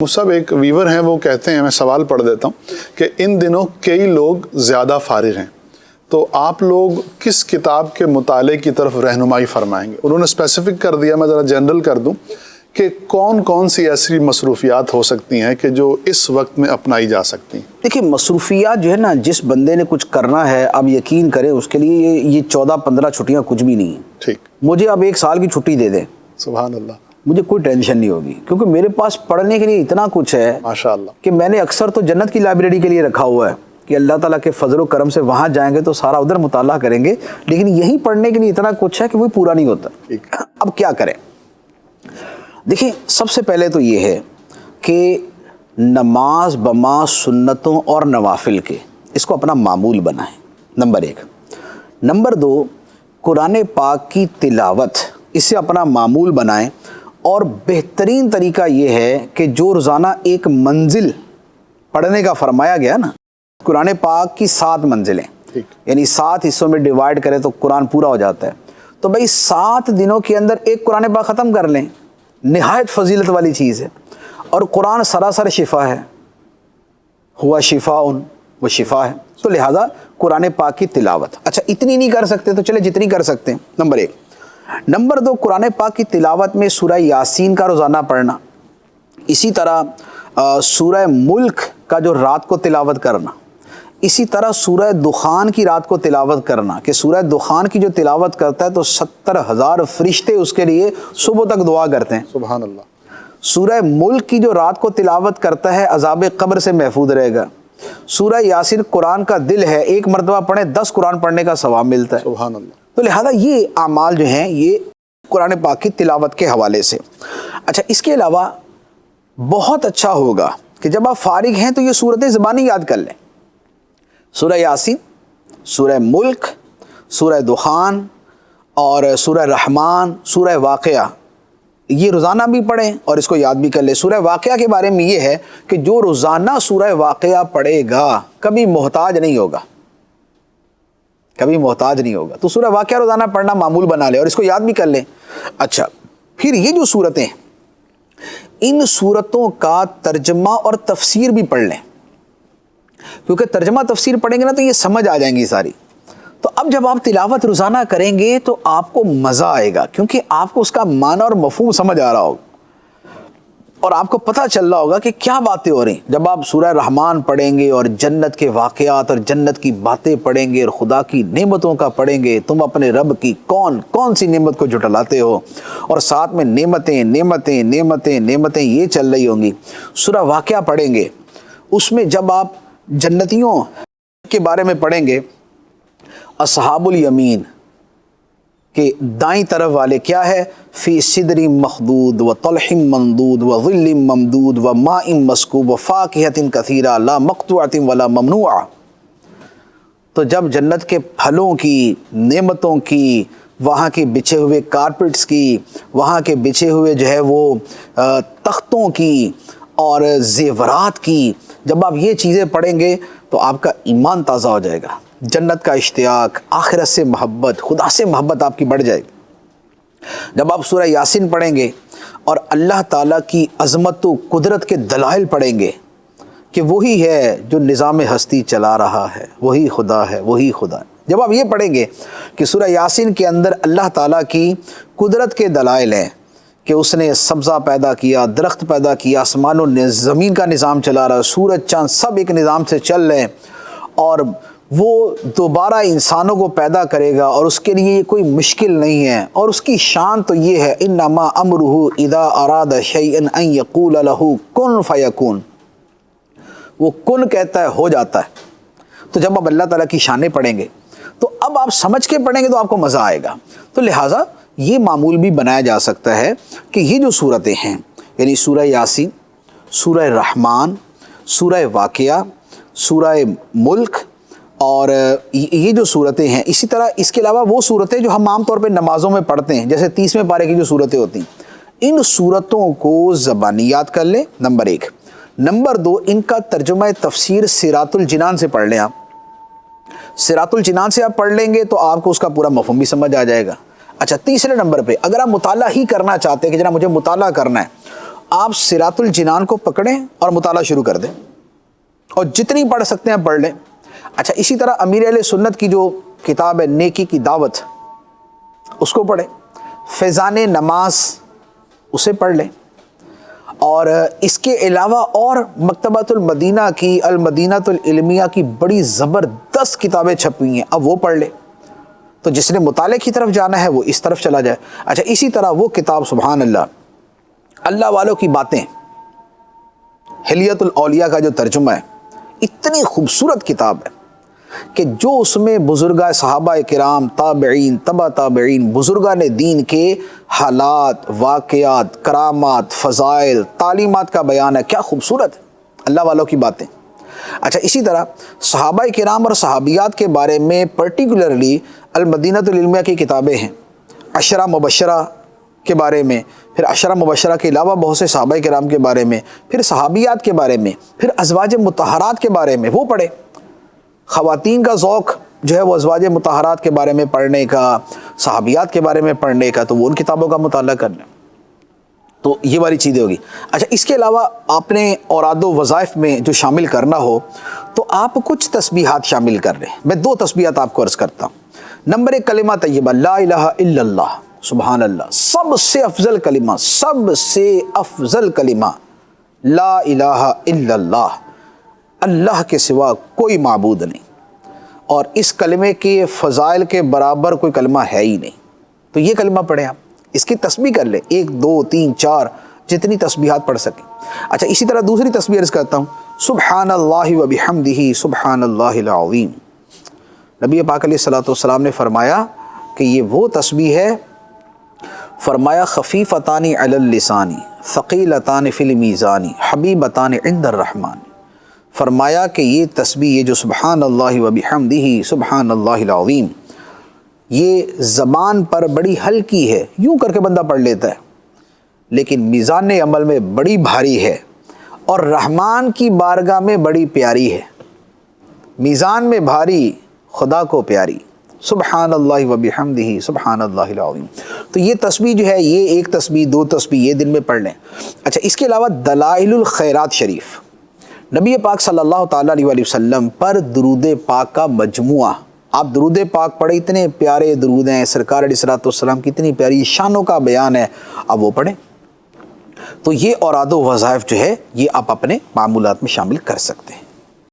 مصعب ایک ویور ہیں، وہ کہتے ہیں، میں سوال پڑھ دیتا ہوں کہ ان دنوں کئی لوگ زیادہ فارغ ہیں، تو آپ لوگ کس کتاب کے مطالعے کی طرف رہنمائی فرمائیں گے؟ انہوں نے اسپیسیفک کر دیا، میں ذرا جنرل کر دوں کہ کون کون سی ایسی مصروفیات ہو سکتی ہیں کہ جو اس وقت میں اپنائی جا سکتی ہیں؟ دیکھیں، مصروفیات جو ہے نا، جس بندے نے کچھ کرنا ہے اب یقین کریں اس کے لیے یہ 14-15 چھٹیاں کچھ بھی نہیں ہیں۔ ٹھیک، مجھے اب 1 سال کی چھٹی دے دیں، سبحان اللہ، مجھے کوئی ٹینشن نہیں ہوگی، کیونکہ میرے پاس پڑھنے کے لیے اتنا کچھ ہے ماشاءاللہ، کہ میں نے اکثر تو جنت کی لائبریری کے لیے رکھا ہوا ہے کہ اللہ تعالیٰ کے فضل و کرم سے وہاں جائیں گے تو سارا ادھر مطالعہ کریں گے، لیکن یہی پڑھنے کے لیے اتنا کچھ ہے کہ وہ پورا نہیں ہوتا۔ اب کیا کریں؟ دیکھیں، سب سے پہلے تو یہ ہے کہ نماز بما سنتوں اور نوافل کے اس کو اپنا معمول بنائیں، نمبر 1۔ نمبر 2، قرآن پاک کی تلاوت اسے اپنا معمول بنائیں، اور بہترین طریقہ یہ ہے کہ جو روزانہ ایک منزل پڑھنے کا فرمایا گیا نا، قرآن پاک کی 7 منزلیں، یعنی 7 حصوں میں ڈیوائیڈ کریں تو قرآن پورا ہو جاتا ہے، تو بھائی 7 دنوں کے اندر ایک قرآن پاک ختم کر لیں، نہایت فضیلت والی چیز ہے، اور قرآن سراسر شفا ہے، ہوا شفاء، وہ شفا ہے، تو لہٰذا قرآن پاک کی تلاوت۔ اچھا، اتنی نہیں کر سکتے تو چلے جتنی کر سکتے ہیں، نمبر 1۔ نمبر 2، قرآن پاک کی تلاوت میں سورہ یاسین کا روزانہ پڑھنا، اسی طرح سورہ ملک کا جو رات کو تلاوت کرنا، اسی طرح سورہ دخان کی رات کو تلاوت کرنا، کہ سورہ دخان کی جو تلاوت کرتا ہے تو 70,000 فرشتے اس کے لیے صبح تک دعا کرتے ہیں، سبحان اللہ۔ سورہ ملک کی جو رات کو تلاوت کرتا ہے عذاب قبر سے محفوظ رہے گا۔ سورہ یاسین قرآن کا دل ہے، 1 مرتبہ پڑھیں 10 قرآن پڑھنے کا ثواب ملتا ہے، سبحان اللہ۔ تو لہذا یہ اعمال جو ہیں یہ قرآن پاک کی تلاوت کے حوالے سے۔ اچھا، اس کے علاوہ بہت اچھا ہوگا کہ جب آپ فارغ ہیں تو یہ سورتیں زبانی یاد کر لیں، سورہ یاسین، سورہ ملک، سورہ دخان اور سورہ رحمان، سورہ واقعہ، یہ روزانہ بھی پڑھیں اور اس کو یاد بھی کر لیں۔ سورہ واقعہ کے بارے میں یہ ہے کہ جو روزانہ سورہ واقعہ پڑھے گا کبھی محتاج نہیں ہوگا، کبھی محتاج نہیں ہوگا، تو سورہ واقعہ روزانہ پڑھنا معمول بنا لیں اور اس کو یاد بھی کر لیں۔ اچھا، پھر یہ جو صورتیں ہیں ان صورتوں کا ترجمہ اور تفسیر بھی پڑھ لیں، کیونکہ ترجمہ تفسیر پڑھیں گے نا تو یہ سمجھ آ جائیں گی ساری۔ تو اب جب آپ تلاوت روزانہ کریں گے تو آپ کو مزہ آئے گا، کیونکہ آپ کو اس کا معنی اور مفہوم سمجھ آ رہا ہوگا اور آپ کو پتہ چل رہا ہوگا کہ کیا باتیں ہو رہی ہیں۔ جب آپ سورہ رحمان پڑھیں گے اور جنت کے واقعات اور جنت کی باتیں پڑھیں گے اور خدا کی نعمتوں کا پڑھیں گے، تم اپنے رب کی کون کون سی نعمت کو جھٹلاتے ہو، اور ساتھ میں نعمتیں نعمتیں نعمتیں نعمتیں یہ چل رہی ہوں گی۔ سورہ واقعہ پڑھیں گے، اس میں جب آپ جنتیوں کے بارے میں پڑھیں گے، اصحاب الیمین کہ دائیں طرف والے کیا ہے، فی صدر مخدود و طلح ممدود و ظل ممدود و ماء مسکوب و فاکہۃ کثیرہ لا مقطوعۃ ولا ممنوعہ۔ تو جب جنت کے پھلوں کی، نعمتوں کی، وہاں کے بچھے ہوئے کارپٹس کی، وہاں کے بچھے ہوئے جو ہے وہ تختوں کی اور زیورات کی، جب آپ یہ چیزیں پڑھیں گے تو آپ کا ایمان تازہ ہو جائے گا، جنت کا اشتیاق، آخرت سے محبت، خدا سے محبت آپ کی بڑھ جائے گی۔ جب آپ سورہ یاسین پڑھیں گے اور اللہ تعالیٰ کی عظمت و قدرت کے دلائل پڑھیں گے کہ وہی ہے جو نظام ہستی چلا رہا ہے، وہی خدا ہے، وہی خدا ہے، جب آپ یہ پڑھیں گے کہ سورہ یاسین کے اندر اللہ تعالیٰ کی قدرت کے دلائل ہیں کہ اس نے سبزہ پیدا کیا، درخت پیدا کیا، آسمان و زمین کا نظام چلا رہا ہے، سورج چاند سب ایک نظام سے چل رہے ہیں، اور وہ دوبارہ انسانوں کو پیدا کرے گا اور اس کے لیے یہ کوئی مشکل نہیں ہے، اور اس کی شان تو یہ ہے انما امرہ اذا اراد شیئا ان یقول لہ کن فیکون، وہ کن کہتا ہے ہو جاتا ہے۔ تو جب آپ اللہ تعالیٰ کی شانیں پڑھیں گے تو اب آپ سمجھ کے پڑھیں گے تو آپ کو مزہ آئے گا۔ تو لہٰذا یہ معمول بھی بنایا جا سکتا ہے کہ یہ جو صورتیں ہیں، یعنی سورہ یاسین، سورہ رحمان، سورہ واقعہ، سورہ ملک، اور یہ جو صورتیں ہیں، اسی طرح اس کے علاوہ وہ صورتیں جو ہم عام طور پہ نمازوں میں پڑھتے ہیں، جیسے 30ویں پارے کی جو صورتیں ہوتی ہیں، ان صورتوں کو زبانی یاد کر لیں، نمبر 1۔ نمبر 2، ان کا ترجمہ تفسیر صراط الجنان سے پڑھ لیں۔ آپ صراط الجنان سے آپ پڑھ لیں گے تو آپ کو اس کا پورا مفہوم بھی سمجھ آ جائے گا۔ اچھا، تیسرے نمبر پہ اگر آپ مطالعہ ہی کرنا چاہتے ہیں کہ جناب مجھے مطالعہ کرنا ہے آپ صراط الجنان کو پکڑیں اور مطالعہ شروع کر دیں، اور جتنی پڑھ سکتے ہیں پڑھ لیں۔ اچھا، اسی طرح امیر اہل سنت کی جو کتاب ہے نیکی کی دعوت، اس کو پڑھیں۔ فیضان نماز، اسے پڑھ لیں۔ اور اس کے علاوہ اور مکتبۃ المدینہ کی المدینۃ العلمیہ کی بڑی زبردست کتابیں چھپی ہیں، اب وہ پڑھ لیں۔ تو جس نے مطالعے کی طرف جانا ہے وہ اس طرف چلا جائے۔ اچھا، اسی طرح وہ کتاب سبحان اللہ والوں کی باتیں، حلیت الاولیاء کا جو ترجمہ ہے، اتنی خوبصورت کتاب ہے کہ جو اس میں بزرگان صحابہ کرام، تابعین، تبع تابعین، بزرگان دین کے حالات، واقعات، کرامات، فضائل، تعلیمات کا بیان ہے، کیا خوبصورت ہے اللہ والوں کی باتیں۔ اچھا، اسی طرح صحابہ کرام اور صحابیات کے بارے میں پرٹیکولرلی المدینۃ العلمیہ کی کتابیں ہیں، عشرہ مبشرہ کے بارے میں، پھر عشرہ مبشرہ کے علاوہ بہت سے صحابہ کرام کے بارے میں، پھر صحابیات کے بارے میں، پھر ازواج مطہرات کے بارے میں، وہ پڑھیں۔ خواتین کا ذوق جو ہے وہ ازواج مطہرات کے بارے میں پڑھنے کا، صحابیات کے بارے میں پڑھنے کا، تو وہ ان کتابوں کا مطالعہ کر لیں۔ تو یہ والی چیزیں ہوگی۔ اچھا، اس کے علاوہ آپ نے اوراد و وظائف میں جو شامل کرنا ہو تو آپ کچھ تسبیحات شامل کر رہے ہیں۔ میں 2 تسبیحات آپ کو عرض کرتا ہوں۔ نمبر 1 کلمہ طیبہ لا الہ الا اللہ، سبحان اللہ، سب سے افضل کلمہ، سب سے افضل کلمہ لا الہ الا اللہ، اللہ کے سوا کوئی معبود نہیں، اور اس کلمے کے فضائل کے برابر کوئی کلمہ ہے ہی نہیں۔ تو یہ کلمہ پڑھیں آپ، اس کی تسبیح کر لیں، 1 2 3 4 جتنی تسبیحات پڑھ سکیں۔ اچھا، اسی طرح دوسری تسبیح عرض کرتا ہوں، سبحان اللہ و بحمدہ سبحان اللہ العظیم۔ نبی پاک علیہ الصلوۃ والسلام نے فرمایا کہ یہ وہ تسبیح ہے، فرمایا خفیفتان علی اللسان ثقیلتان فی المیزان حبیبتان عند الرحمن۔ فرمایا کہ یہ تسبیح، یہ جو سبحان اللہ و بحمدہ سبحان اللہ العظیم، یہ زبان پر بڑی ہلکی ہے، یوں کر کے بندہ پڑھ لیتا ہے، لیکن میزان عمل میں بڑی بھاری ہے اور رحمان کی بارگاہ میں بڑی پیاری ہے۔ میزان میں بھاری، خدا کو پیاری، سبحان اللہ و بحمدہ سبحان اللہ العظیم۔ تو یہ تسبیح جو ہے، یہ 1 تسبیح 2 تسبیح یہ دن میں پڑھ لیں۔ اچھا، اس کے علاوہ دلائل الخیرات شریف، نبی پاک صلی اللہ تعالیٰ علیہ وآلہ وسلم پر درود پاک کا مجموعہ، آپ درود پاک پڑھیں، اتنے پیارے درود ہیں، سرکار علیہ الصلوۃ والسلام کی اتنی پیاری شانوں کا بیان ہے، اب وہ پڑھیں۔ تو یہ اوراد و وظائف جو ہے یہ آپ اپنے معمولات میں شامل کر سکتے ہیں۔